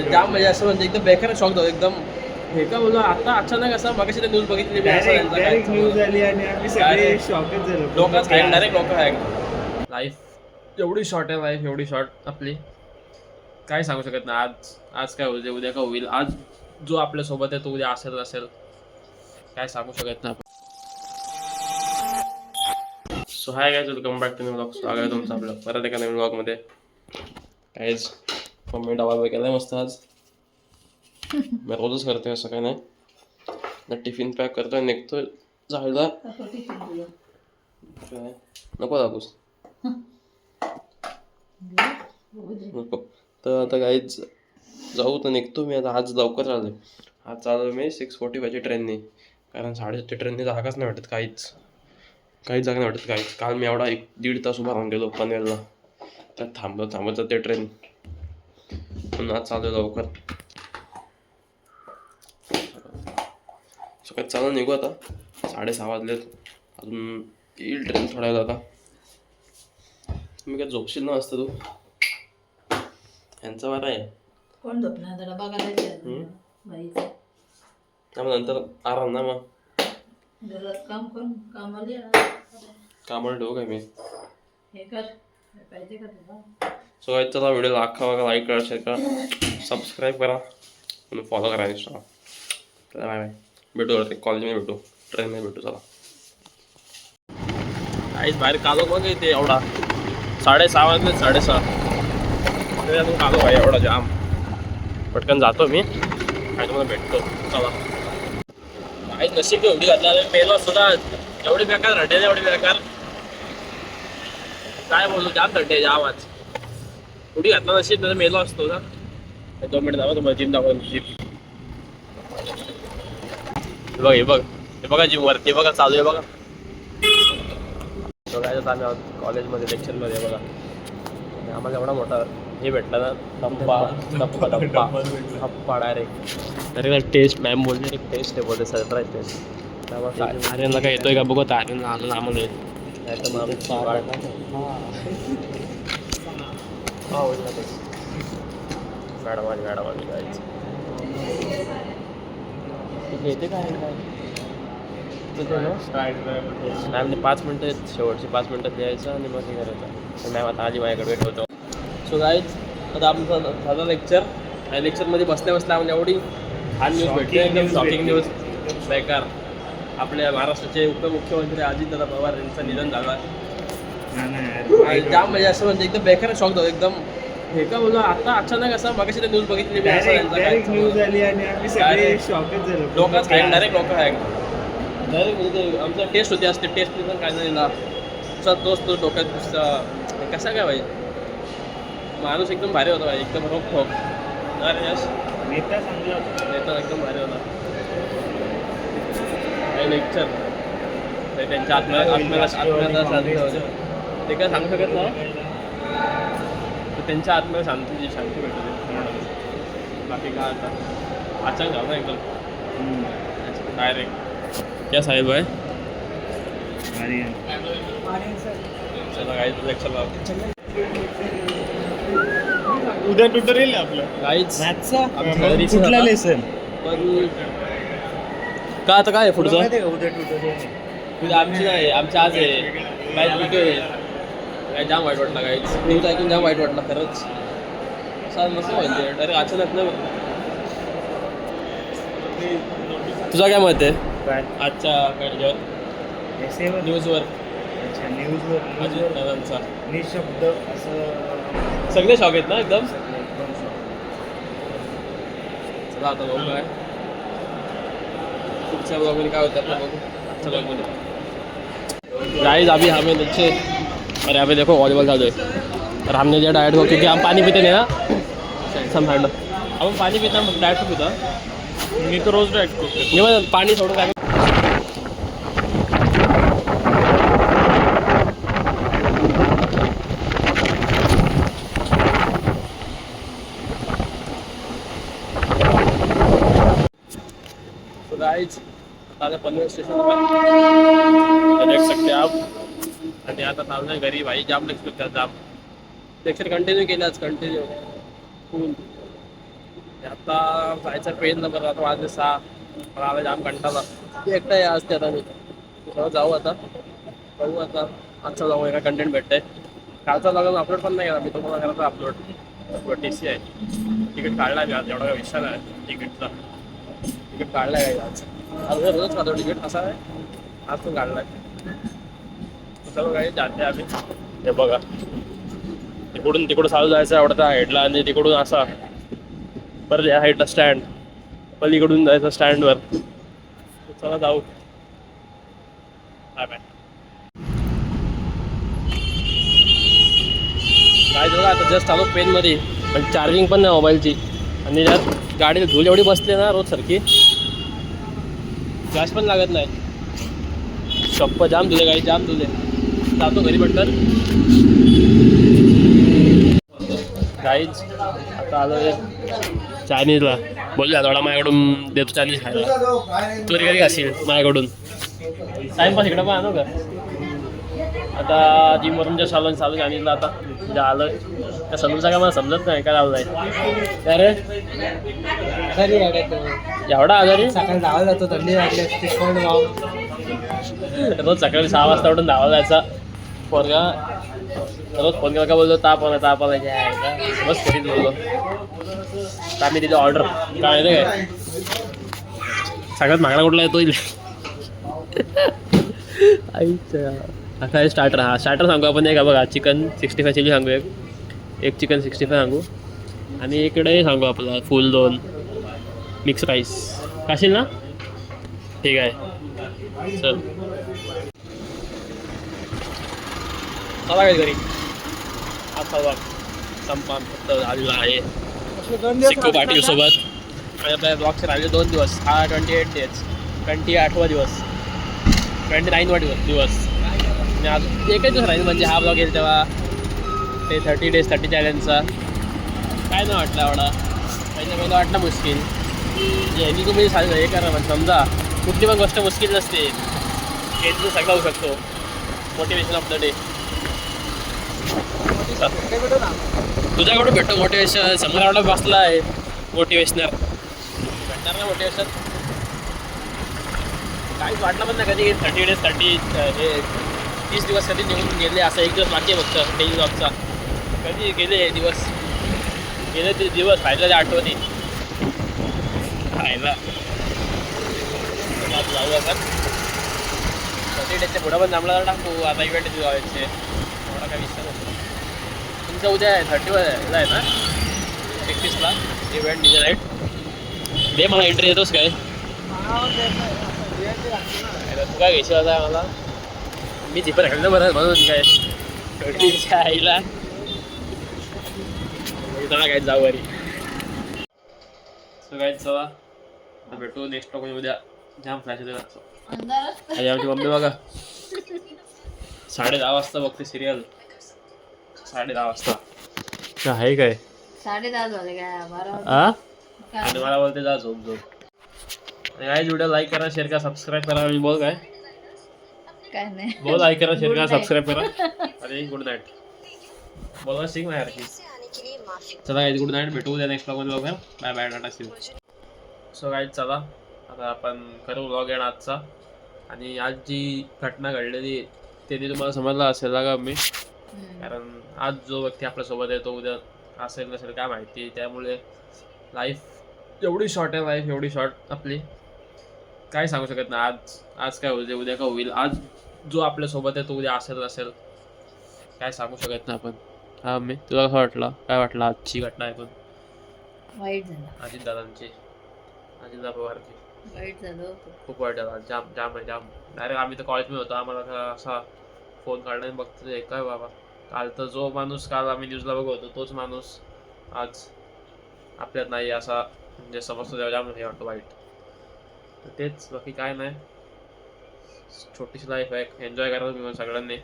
जाम म्हणजे असं म्हणजे एकदम बेकार शॉक झालो एकदम. हे का बोललो आता अचानक असं मगाशी न्यूज बघितली मी असं यांचा काय न्यूज आली आणि आम्ही सगळे शॉकच झालो. लोकच हॅक डायरेक्ट लोक हॅक. लाईफ एवढी शॉर्ट आहे, लाईफ एवढी शॉर्ट आपली काय सांगू शकत नाही. आज आज काय होईल उद्या काय होईल. आज जो आपल्या सोबत आहे तो उद्या असेल काय सांगू शकत नाही आपण. So hi guys, welcome back to new blog. स्वागत आहे तुमचं आपलं परत एका नवीन ब्लॉगमध्ये. गाईज मम्मी डबा केलाय मस्त आज. मी रोजच करते असं काय नाही. टिफिन पॅक करतोय निघतोय जायला. नको दाखवूस नको. तर आता गाईज जाऊ तर निघतो मी आता. आज लवकर चालू आज चालू मी 6:45ची ट्रेनने, कारण 7:30 ट्रेनने जागाच नाही वाटत. काहीच जागा नाही वाटत काहीच. काल मी एवढा 1-1.5 तास उभा राहून गेलो पनवेलला, त्यात थांबत ते ट्रेन. पण आज चालू लवकर. सकाळी चालू निघू आता. 6:30 वाजलेत, अजून येईल ट्रेन थोड्या वेळात. आता मी काय झोपशील ना असतं तू. यांचा बरा आहे. कोण झोपणार जरा बघायला त्यामुळे नंतर आराम ना. मग घरात काम करून कामाला कामाला ठेवू काय मी. हे कर पाहिजे का तुला. सो गाईज चला, व्हिडिओला अख्खा बघा, लाईक करा, शेअर करा, सबस्क्राईब करा आणि फॉलो करा इंस्टाला. चला बाय बाय. भेटू कॉलेजमध्ये, भेटू ट्रेनमध्ये भेटू. चला काहीच बाहेर कालो मग इथे एवढा 6:30 वाजले. 6:30 अजून कालो भाई एवढा जाम. पटकन जातो मी आणि तुम्हाला भेटतो. चला काहीच नशीब एवढी घातला पेलो सुद्धा. एवढी बेकार रडे, एवढी बेकार काय बोलू. जाम थंडी जाम आज. उडी घातला नशीब तर मेलो असतो ना. 2 मिनिट जावं तुम्हाला जिम दाखवून. जिम हे बघा जिम वरती बघा चालू आहे बघा. बघायचं आम्ही आहोत कॉलेजमध्ये लेक्चरमध्ये बघा. आणि आम्हाला एवढा मोठा हे भेटला ना, धप्पा डायरेक्ट. अरे टेस्ट मॅम बोलले टेस्ट आहे बोलते, सरप्राईज टेस्ट. त्यामुळे आर्यनला काय येतोय का बघत. आर्यन आलं आम्हाला नाही तर मॅडम जायचं येते काय मॅमने 5 मिनटं शेवटचे 5 मिनटात लिहायचं आणि मग हे करायचं. मॅम आता आधी माझ्याकडे वेट होतो. सो गाईज आता आमचं झालं लेक्चर. आणि लेक्चरमध्ये बसल्या आम्हाला एवढी छान न्यूज भेटते, एकदम शॉकिंग न्यूज. बेकार आपल्या महाराष्ट्राचे उपमुख्यमंत्री अजितदादा पवार यांचं निधन झालं. जाम म्हणजे असं म्हणजे एकदम बेकार शॉक झालो एकदम. हे का बोललो आता अचानक असं मगाशी न्यूज बघितली मी असं यांचा काय न्यूज आली आणि आम्ही सगळे शॉकच झालो. लोकच हॅक डायरेक्ट लोक हॅक डायरेक्ट. म्हणजे आमचं टेस्ट होती असते, टेस्ट पण काय झालेला तो डोक्यात कसा काय भाई. माणूस एकदम भारी होता भाई, एकदम रोखोक. अरे यश नेता चांगला होता. नेता एकदम भारी होता. काही लेक्चर त्यांच्या आत्म्याला शांती होते. ते काय सांगू शकत नाही. तर त्यांच्या आत्म्याला शांती भेटते. बाकी काय आता अचानक झालं ना एकदम डायरेक्ट. क्या साहेब आहे चला काहीच लेक्चर लावतो. उद्या ट्युटर येईल आपलं काहीच कुठला लेसन. पण का आता काय पुढचं उद्या ट्युटर आमची नाही, आमच्या आज आहे काय व्हिडिओ आहे. काय जाम वाईट वाटला. काहीच न्यूज ऐकून जाम वाईट वाटला खरंच. असं नसं माहिती डायरेक्ट अचानक ना. तुझा काय मत आहे काय आजच्या न्यूजवर. न्यूजवर अजित दादांचा निशब्द असं सगळे शॉक आहेत ना एकदम. चला आता बघू काय पुढच्या ब्लॉगमध्ये काय होतं आपलं बघू. आजच्या ब्लॉगमध्ये गाइस अभी हमें नीचे और यहाँ पे देखो वॉलीबॉल चालू है. और हमने जो डायरेक्ट हो क्योंकि हम पानी पीते नहीं ना संभाळलं. आपण पाणी पिता मग डायरेक्ट पिता. मी तर रोज डायरेक्ट करतो. मी पण पाणी सोडून काय गाइस आता पनवेल स्टेशन देख सकते आप. आणि आता चालू आहे घरी भाई. जाम लेक्चर जाम लेक्चर कंटिन्यू केलं आज. कंटिन्यू फुल आता जायचं पेन बरं आता वाजले 6. मला आला जाम कंटाळा. एकटा आहे आज ते आता मी तेव्हा जाऊ आता बघू आता आजचा जाऊ एका कंटेंट भेटतंय. कालचा लॉग अपलोड पण नाही केला मी तुम्हाला करायचा अपलोड TC आहे. तिकीट काढला मी आज एवढा काय विषय नाही तिकीटचा. तिकीट काढलाय काय आज रोजच काढतो तिकीट असा आहे आज तो काढलाय. सर्व काही जाते आम्ही हे बघा तिकडून चालू जायचं आवडता हेडला आणि तिकडून असा परत या हाईटला स्टँड पलीकडून जायचं स्टँडवर. चला जाऊ. Bye bye. काय बघा आता जस्ट आलो पेनमध्ये पण चार्जिंग पण नाही मोबाईलची आणि त्यात गाडीला धूल एवढी बसली ना रोज सारखी गॅस पण लागत नाही. शप्प जाम धुले गाडी जाम धुले. जातो घरी पटकन. गाईज आता आलो चायनीजला. बोलूया थोडा माझ्याकडून देतो चायनीज खायला. तू कधी असेल माझ्याकडून टाईमपास इकडं पण आणू का. आता जिमवरून जे चालू चायनीजला आता म्हणजे आलं त्या सलूनचा काय मला समजत नाही काय लावलं आहे अरे एवढा आजारी. सकाळी धावायला जातो थंडी वाटली रोज सकाळी 6 वाजता उठून धावायला जायचा पोरगा. रोज फोन केला का बोलतो ताप आला बस घरी बोललो. तर आम्ही तिथे ऑर्डर काय माहिती काय सगळ्यात मागणा कुठला येतो काय स्टार्टर. हा स्टार्टर सांगू आपण एक बघा चिकन 65 चिली सांगू एक चिकन 65 सांगू आणि इकडे सांगू आपला फुल 2 मिक्स राईस खाशील ना. ठीक आहे चल चला काय घरी. आता संपा फक्त आलेला आहे सिक्को पाटील सोबत आणि आपल्या ब्लॉगचे राहिले 2 दिवस. हा 28 डेज 28वा दिवस 29वा दिवस आणि आज एकच दिवस राहील म्हणजे हा ब्लॉग येईल तेव्हा ते 30 डेज 30 चॅलेंजचा. काय नाही वाटलं एवढा पहिलं वाटलं मुश्किल यांनी तुम्ही सांगितलं हे करा पण समजा कुठली पण गोष्ट मुश्किल नसते. हे तर सगळं होऊ शकतो. मोटिवेशन ऑफ द डे तुझ्याकडून भेटतो मोटिवेशन. समोर एवढा बसला आहे मोटिवेशनर भेटणार ना मोटिवेशन. काहीच वाटलं पण नाही कधी 30 डेज 30 हे 30 दिवस कधी निघून गेले. असं एक दिवस बाकी आहे फक्त डेली ब्लॉगचा. कधी गेले दिवस गेले ते दिवस राहिला आठवणी राहिला. जाऊ आपण 30 डेजच्या पुढं पण जमला तर टाकू. आता इव्हेंट व्हायचे एवढा काय विषय नसतो. तुमचं उद्या आहे 30ला आहे ना 31ला इव्हेंट डिझे नाईट. दे मला एंट्री येतोस काय तू काय घेशील आता मला. मी झिपर घाललं बरं म्हणून काय थर्टीच्या आईला काय जाऊ घरी. सो काय चला भेटू नेक्स्ट टॉक उद्या. जाम फ्लॅश येतो आणि आमची मम्मी बघा 10:30 वाजता बघते सिरियल. 10:30 वाजता आहे काय 10:30 झाले काय 12 आणि मला बोलते जा झोप झोप. आणि काय व्हिडिओ लाईक करा शेअर करा सबस्क्राईब करा. मी बोल काय नाही बोल लाईक करा शेअर करा सबस्क्राईब करा आणि गुड नाईट बोला शिक ना यार. चला गाईज गुड नाईट. भेटू उद्या नेक्स्ट ब्लॉगमध्ये बघा. Bye bye ta-ta see. So guys चला आता आपण करू ब्लॉग एंड आजचा. आणि आज जी घटना घडलेली ते तुम्हाला समजलं असेल का मी. कारण आज जो व्यक्ती आपल्यासोबत आहे तो उद्या असेल नसेल काय माहिती. त्यामुळे लाईफ एवढी शॉर्ट आहे. लाईफ एवढी शॉर्ट आपली काय सांगू शकत नाही. आज काय होईल उद्या काय होईल. आज जो आपल्यासोबत आहे तो उद्या असेल नसेल काय सांगू शकत नाही आपण. हा मी तुला कसं वाटलं काय वाटलं आजची घटना ऐकून. वाईट झालं अजितदादांची अजितदा पवारची वाईट झालं खूप वाईट झाला. जाम जाम आहे जाम. डायरेक्ट आम्ही तर कॉलेजमध्ये होतो आम्हाला असा फोन काढण्याने बघतो काय बाबा. काल तर जो माणूस काल आम्ही न्यूजला बघत होतो तोच माणूस आज आपल्यात नाही असा म्हणजे समजतो तेव्हा जाम हे वाटतं वाईट. तर तेच बाकी काय नाही. छोटीशी लाईफ आहे एन्जॉय करा तुम्ही सगळ्यांनी.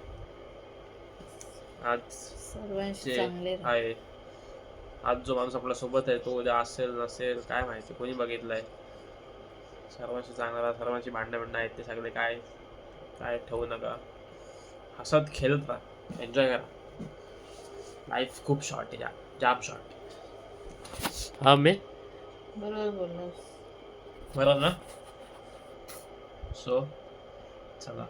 आज सर्वांशी चांगले आहे आज जो माणूस आपल्या सोबत आहे तो उद्या असेल नसेल काय माहिती कोणी बघितलंय. सर्वांशी चांगला सर्वांची भांडणं आहेत ते सगळे काय काय ठेवू नका. हसत खेळत राहा एन्जॉय करा. लाईफ खूप शॉर्ट आहे जाम शॉर्ट. हा मी बरोबर बोललास. बरोबर ना. सो चला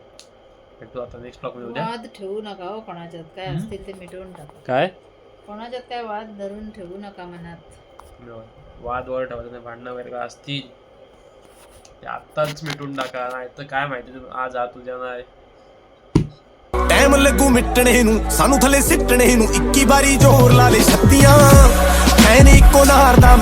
भेटू आता नेक्स्ट ब्लॉग मध्ये उद्या. वाद ठेवू नका हो कोणाच्यात, काय असतील ते मिटवून टाका. काय कोणाच्यात काय वाद धरून ठेवू नका मनात. वाद वर ठेवायचं नाही, भांडणं वगैरे काय असतील ते आत्ताच मिटून टाका, नाही तर काय माहिती आज आ तुझ्या नाही. ਟਾਈਮ ਲੱਗੂ ਮਿਟਣੇ ਨੂੰ ਸਾਨੂੰ ਥੱਲੇ ਸਿੱਟਣੇ ਨੂੰ 21 ਵਾਰੀ ਜ਼ੋਰ ਲਾ ਲੈ ਛੱਤੀਆਂ ਐ ਨੀ ਇੱਕੋ ਨਾਰ ਦਾ